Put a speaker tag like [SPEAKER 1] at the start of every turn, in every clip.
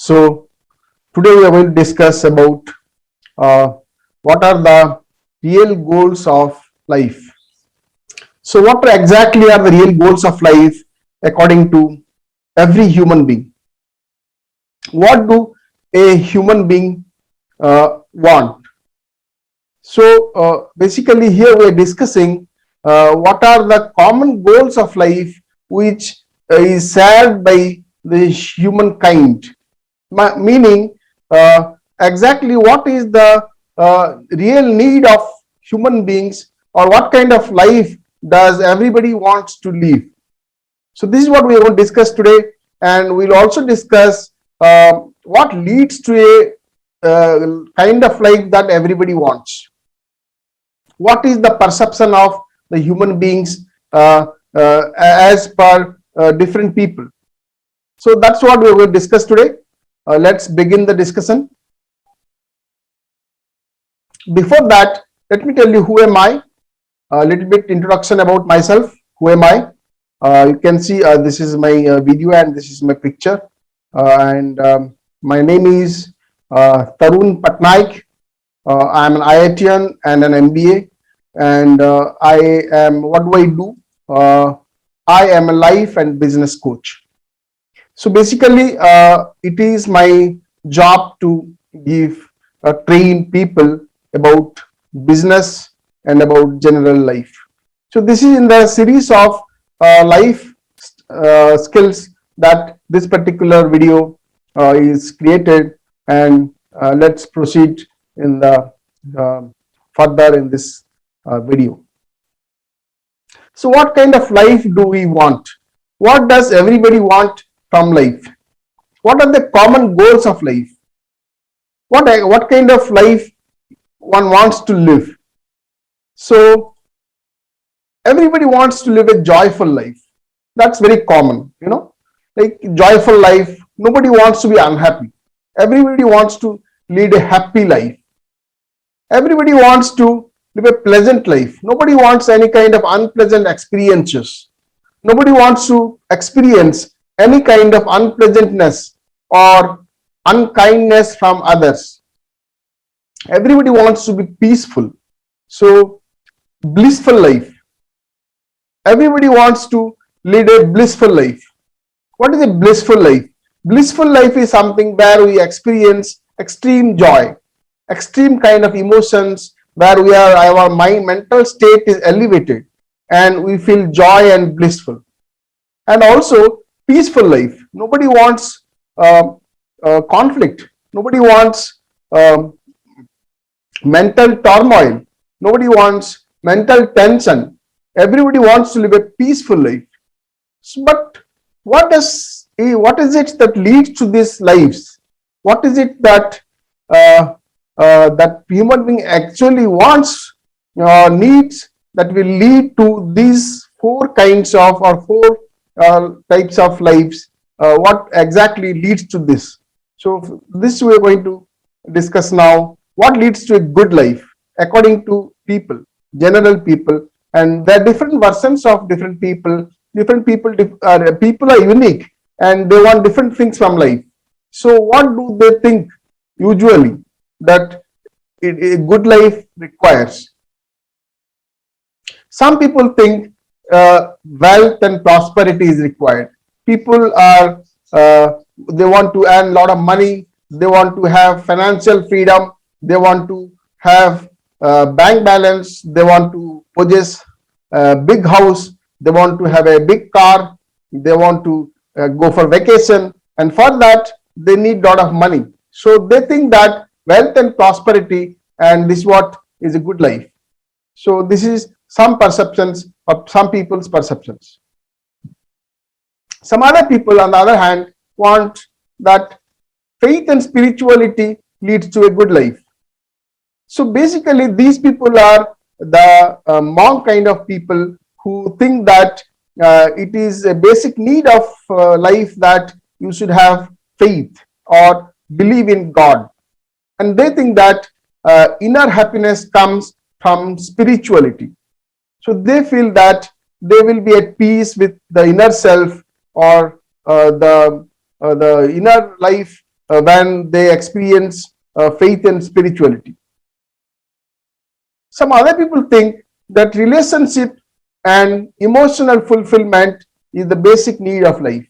[SPEAKER 1] So today we are going to discuss about uh, what are the real goals of life. So what exactly are the real goals of life according to every human being? What do a human being want? So basically here we are discussing what are the common goals of life which is shared by the humankind. Meaning exactly what is the real need of human beings, or what kind of life does everybody wants to live. So this is what we are going to discuss today, and we'll also discuss what leads to a kind of life that everybody wants. What is the perception of the human beings as per different people. So that's what we will discuss today. Let's begin the discussion. Before that, let me tell you who am I. A little bit introduction about myself. Who am I? You can see this is my video and this is my picture. And my name is Tarun Patnaik. I am an IITian and an MBA. And I am, what do I do? I am a life and business coach. So basically, it is my job to give train people about business and about general life. So this is in the series of life skills that this particular video is created, and let's proceed in the further in this video. So what kind of life do we want? What does everybody want from life? What are the common goals of life? What kind of life one wants to live? So everybody wants to live a joyful life. That's very common, like joyful life. Nobody wants to be unhappy. Everybody wants to lead a happy life. Everybody wants to live a pleasant life. Nobody wants any kind of unpleasant experiences. Nobody wants to experience any kind of unpleasantness or unkindness from others. Everybody wants to be peaceful. So, blissful life. Everybody wants to lead a blissful life. What is a blissful life? Blissful life is something where we experience extreme joy, extreme kind of emotions, where our mind mental state is elevated and we feel joy and blissful. And also peaceful life. Nobody wants conflict. Nobody wants mental turmoil. Nobody wants mental tension. Everybody wants to live a peaceful life. But what is it that leads to these lives? What is it that that human being actually wants, needs, that will lead to these four kinds of, or four types of lives? What exactly leads to this? So this we are going to discuss now. What leads to a good life according to people, general people, and there are different versions of different people. Different people, people are unique and they want different things from life. So what do they think usually that a good life requires? Some people think wealth and prosperity is required. People are they want to earn a lot of money. They want to have financial freedom. They want to have bank balance. They want to possess a big house. They want to have a big car. They want to go for vacation, and for that they need a lot of money. So they think that wealth and prosperity, and this is what is a good life. So this is some perceptions of some people's perceptions. Some other people, on the other hand, want that faith and spirituality leads to a good life. So basically, these people are the monk kind of people who think that it is a basic need of life that you should have faith or believe in God. And they think that inner happiness comes from spirituality. So they feel that they will be at peace with the inner self, or the inner life when they experience faith and spirituality. Some other people think that relationship and emotional fulfillment is the basic need of life.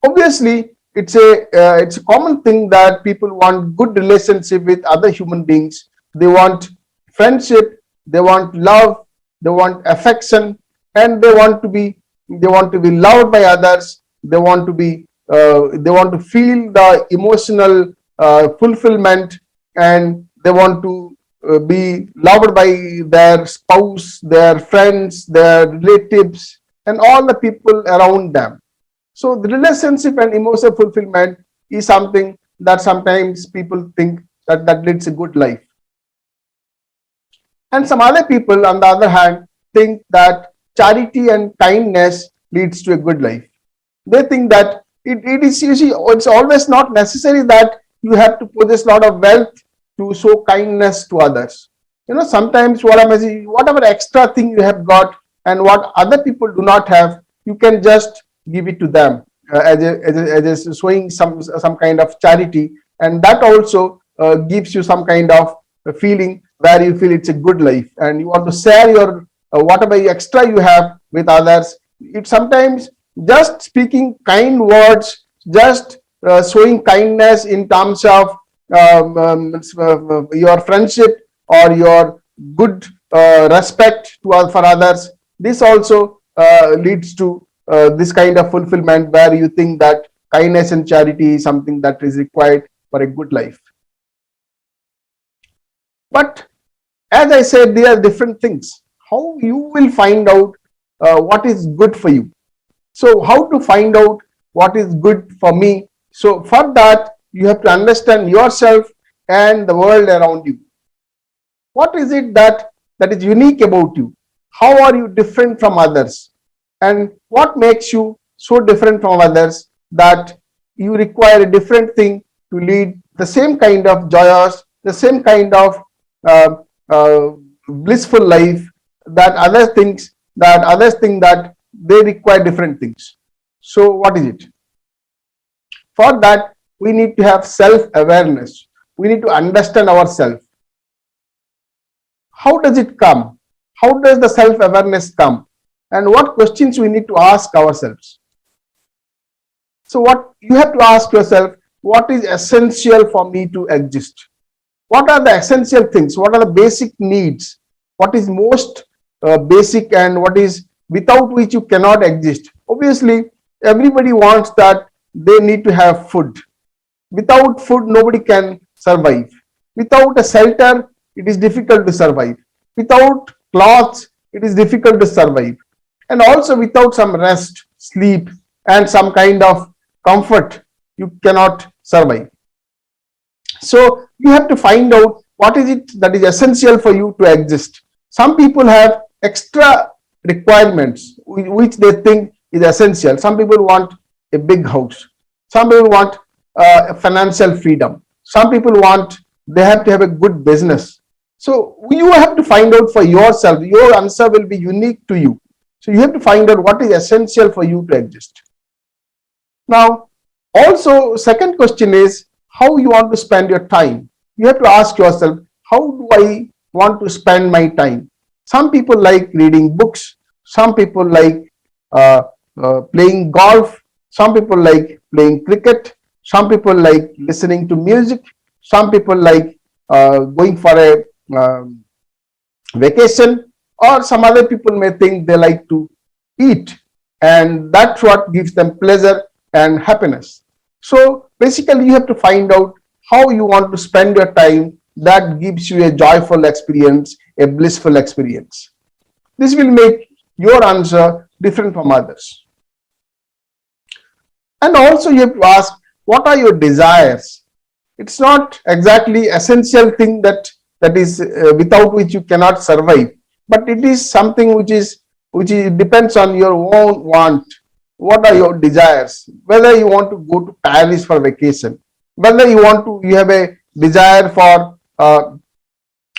[SPEAKER 1] Obviously, it's a common thing that people want good relationship with other human beings. They want friendship, they want love, they want affection, and they want to be loved by others. They want to feel the emotional fulfillment, and they want to be loved by their spouse, their friends, their relatives, and all the people around them. So the relationship and emotional fulfillment is something that sometimes people think that leads a good life. And some other people, on the other hand, think that charity and kindness leads to a good life. They think that it is, you see, it's always not necessary that you have to possess a lot of wealth to show kindness to others. Sometimes whatever extra thing you have got and what other people do not have, you can just give it to them as showing some kind of charity, and that also gives you some kind of feeling where you feel it's a good life, and you want to share your whatever extra you have with others. It sometimes just speaking kind words, just showing kindness in terms of your friendship or your good respect for others. This also leads to this kind of fulfillment where you think that kindness and charity is something that is required for a good life. But as I said, there are different things. How you will find out what is good for you. So how to find out what is good for me? So for that, you have to understand yourself and the world around you. What is it that is unique about you? How are you different from others? And what makes you so different from others that you require a different thing to lead the same kind of joyous, the same kind of uh, uh, blissful life that others think that they require different things. So what is it? For that, we need to have self-awareness. We need to understand ourselves. How does it come? How does the self-awareness come? And what questions we need to ask ourselves? So what you have to ask yourself, what is essential for me to exist? What are the essential things? What are the basic needs? What is most basic and what is without which you cannot exist? Obviously, everybody wants that they need to have food. Without food, nobody can survive. Without a shelter, it is difficult to survive. Without clothes, it is difficult to survive. And also without some rest, sleep, and some kind of comfort, you cannot survive. So you have to find out what is it that is essential for you to exist. Some people have extra requirements which they think is essential. Some people want a big house. Some people want financial freedom. Some people want, they have to have a good business. So you have to find out for yourself. Your answer will be unique to you. So you have to find out what is essential for you to exist. Now, also, second question is how you want to spend your time. You have to ask yourself, how do I want to spend my time? Some people like reading books. Some people like playing golf. Some people like playing cricket. Some people like listening to music. Some people like going for a vacation, or some other people may think they like to eat, and that's what gives them pleasure and happiness. So basically, you have to find out how you want to spend your time that gives you a joyful experience, a blissful experience. This will make your answer different from others. And also you have to ask, what are your desires? It's not exactly essential thing that is without which you cannot survive, but it is something which depends on your own want. What are your desires? Whether you want to go to Paris for vacation, whether you have a desire for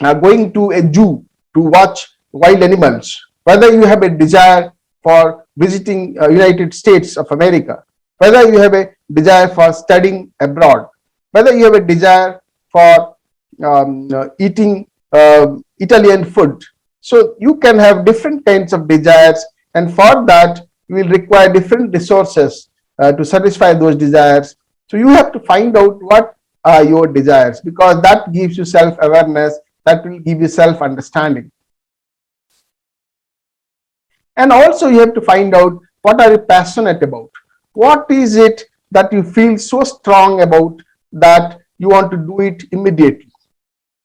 [SPEAKER 1] going to a zoo to watch wild animals, whether you have a desire for visiting United States of America, whether you have a desire for studying abroad, whether you have a desire for eating Italian food. So you can have different kinds of desires, and for that you will require different resources to satisfy those desires. So you have to find out what are your desires, because that gives you self-awareness, that will give you self-understanding. And also you have to find out what are you passionate about. What is it that you feel so strong about that you want to do it immediately?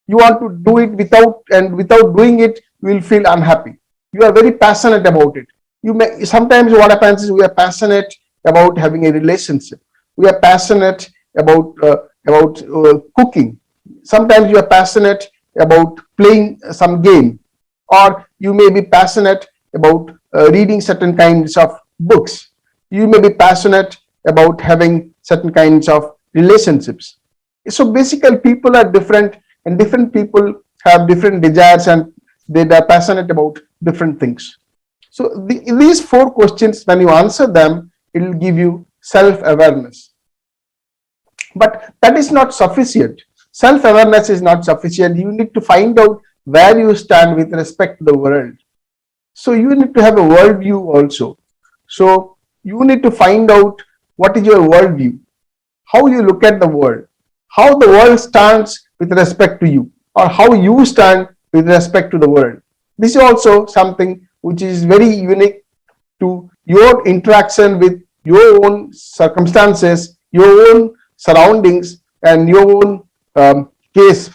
[SPEAKER 1] You want to do it without doing it, you will feel unhappy. You are very passionate about it. You may sometimes what happens is we are passionate about having a relationship. We are passionate about cooking. Sometimes you are passionate about playing some game, or you may be passionate about reading certain kinds of books. You may be passionate about having certain kinds of relationships. So basically people are different, and different people have different desires, and they are passionate about different things. So these four questions, when you answer them, it will give you self-awareness. But that is not sufficient. Self-awareness is not sufficient. You need to find out where you stand with respect to the world. So you need to have a worldview also. So you need to find out what is your worldview, how you look at the world, how the world stands with respect to you, or how you stand with respect to the world. This is also something which is very unique to your interaction with your own circumstances, your own surroundings, and your own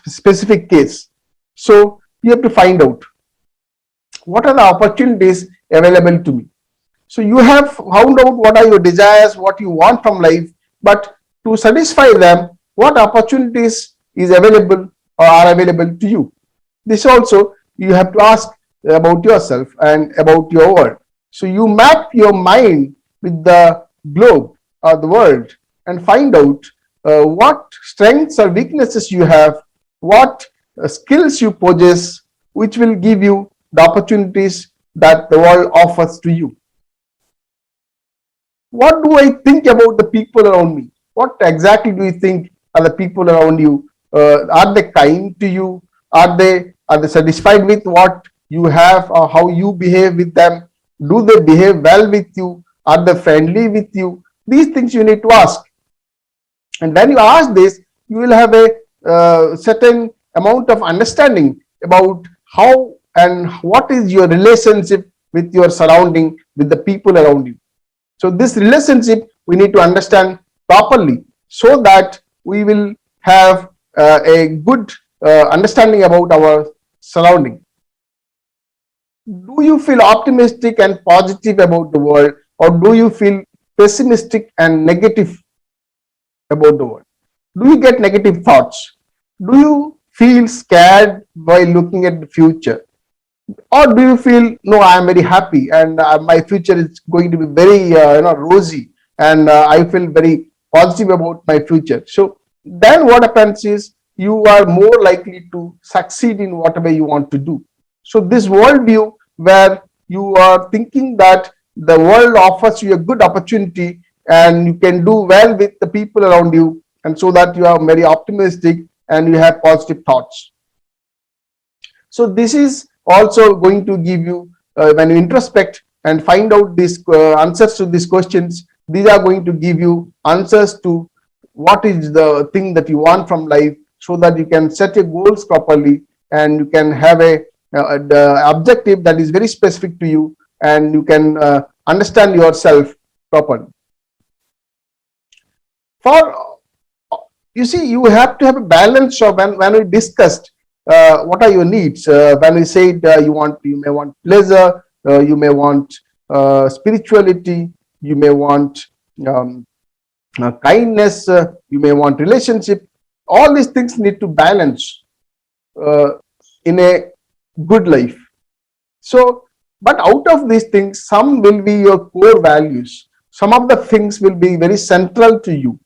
[SPEAKER 1] specific case. So you have to find out what are the opportunities available to me. So you have found out what are your desires, what you want from life, but to satisfy them, what opportunities is available or are available to you. This also you have to ask about yourself and about your world. So you map your mind with the globe or the world and find out what strengths or weaknesses you have, what skills you possess, which will give you the opportunities that the world offers to you. What do I think about the people around me? What exactly do you think are the people around you? Are they kind to you? Are they satisfied with what you have or how you behave with them? Do they behave well with you? Are they friendly with you? These things you need to ask. And when you ask this, you will have a certain amount of understanding about how and what is your relationship with your surrounding, with the people around you. So this relationship we need to understand properly, so that we will have a good understanding about our surrounding. Do you feel optimistic and positive about the world, or do you feel pessimistic and negative about the world? Do you get negative thoughts? Do you feel scared while looking at the future? Or do you feel, no, I am very happy and my future is going to be very rosy, and I feel very positive about my future? So then what happens is you are more likely to succeed in whatever you want to do. So this worldview, where you are thinking that the world offers you a good opportunity and you can do well with the people around you, and so that you are very optimistic and you have positive thoughts. So this is also going to give you, when you introspect and find out these answers to these questions, these are going to give you answers to what is the thing that you want from life, so that you can set your goals properly and you can have a the objective that is very specific to you, and you can understand yourself properly. For you see, you have to have a balance of when we discussed what are your needs. When we said you may want pleasure, you may want spirituality, you may want kindness, you may want relationship. All these things need to balance in a good life. So, but out of these things, some will be your core values. Some of the things will be very central to you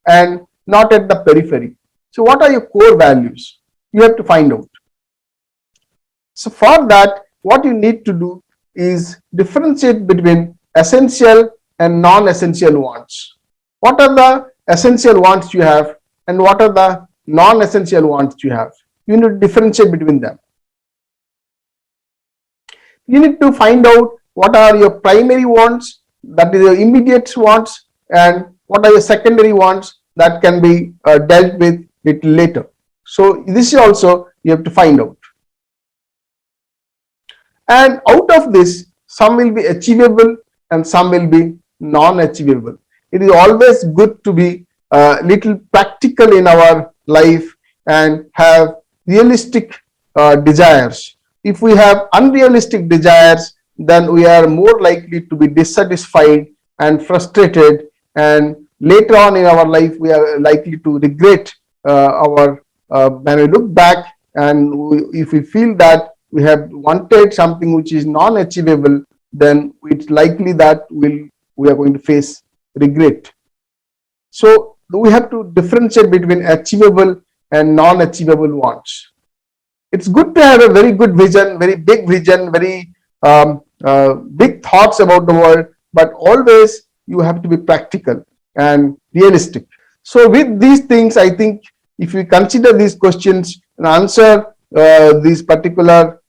[SPEAKER 1] and not at the periphery. So what are your core values? You have to find out. So for that, what you need to do is differentiate between essential and non-essential wants. what are the essential wants you have and what are the non-essential wants you have. You need to differentiate between them. You need to find out what are your primary wants, that is your immediate wants, and what are your secondary wants that can be dealt with it later. So this is also you have to find out. And out of this, some will be achievable and some will be non-achievable. It is always good to be a little practical in our life and have realistic desires. If we have unrealistic desires, then we are more likely to be dissatisfied and frustrated, and later on in our life we are likely to regret our when we look back, and if we feel that we have wanted something which is non-achievable, then it's likely that we are going to face regret. So we have to differentiate between achievable and non-achievable wants. It's good to have a very good vision, very big vision, very big thoughts about the world, but always you have to be practical and realistic. So with these things, I think if we consider these questions and answer these particular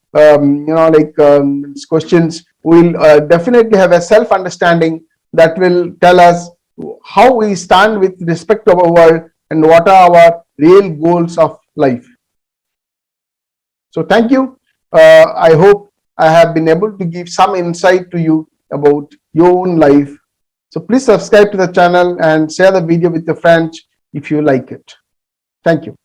[SPEAKER 1] questions, we'll definitely have a self-understanding that will tell us how we stand with respect to our world and what are our real goals of life. So thank you. I hope I have been able to give some insight to you about your own life. So please subscribe to the channel and share the video with your friends if you like it. Thank you.